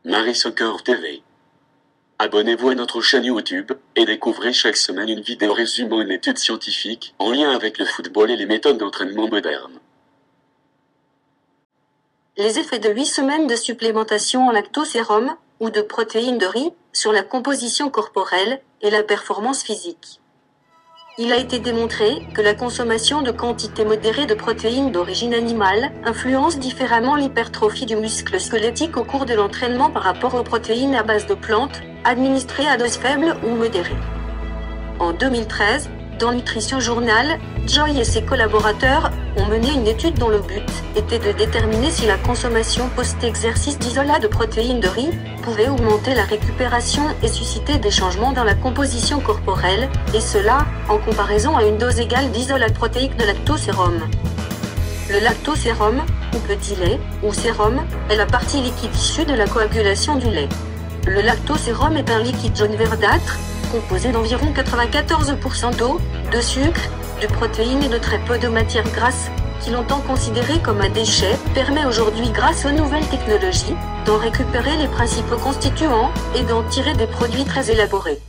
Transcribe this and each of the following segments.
Marie Soccer TV. Abonnez-vous à notre chaîne YouTube et découvrez chaque semaine une vidéo résumant une étude scientifique en lien avec le football et les méthodes d'entraînement modernes. Les effets de 8 semaines de supplémentation en lactosérum ou de protéines de riz sur la composition corporelle et la performance physique. Il a été démontré que la consommation de quantités modérées de protéines d'origine animale influence différemment l'hypertrophie du muscle squelettique au cours de l'entraînement par rapport aux protéines à base de plantes, administrées à dose faible ou modérée. En 2013, dans Nutrition Journal, Joy et ses collaborateurs ont mené une étude dont le but était de déterminer si la consommation post-exercice d'isolat de protéines de riz pouvait augmenter la récupération et susciter des changements dans la composition corporelle, et cela en comparaison à une dose égale d'isolat protéique de lactosérum. Le lactosérum, ou petit lait, ou sérum, est la partie liquide issue de la coagulation du lait. Le lactosérum est un liquide jaune verdâtre, composé d'environ 94% d'eau, de sucre, de protéines et de très peu de matières grasses, qui longtemps considéré comme un déchet, permet aujourd'hui grâce aux nouvelles technologies, d'en récupérer les principaux constituants et d'en tirer des produits très élaborés.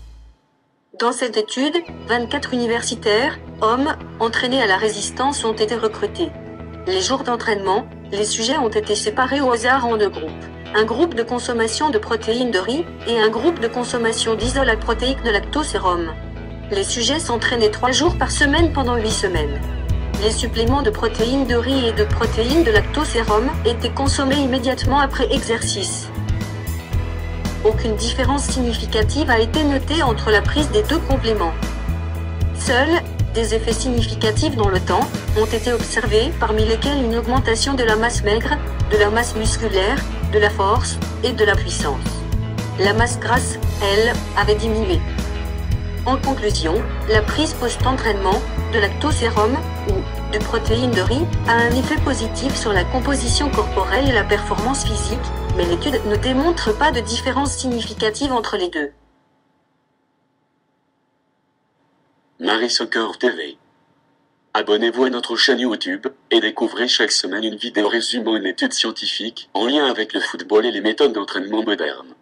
Dans cette étude, 24 universitaires, hommes, entraînés à la résistance ont été recrutés. Les jours d'entraînement, les sujets ont été séparés au hasard en deux groupes. Un groupe de consommation de protéines de riz et un groupe de consommation d'isolat protéique de lactosérum. Les sujets s'entraînaient 3 jours par semaine pendant 8 semaines. Les suppléments de protéines de riz et de protéines de lactosérum étaient consommés immédiatement après exercice. Aucune différence significative a été notée entre la prise des deux compléments. Seuls des effets significatifs dans le temps ont été observés, parmi lesquels une augmentation de la masse maigre, de la masse musculaire, de la force et de la puissance. La masse grasse, elle, avait diminué. En conclusion, la prise post-entraînement de lactosérum ou de protéines de riz a un effet positif sur la composition corporelle et la performance physique, mais l'étude ne démontre pas de différence significative entre les deux. Marie Soccer TV. Abonnez-vous à notre chaîne YouTube et découvrez chaque semaine une vidéo résumant une étude scientifique en lien avec le football et les méthodes d'entraînement modernes.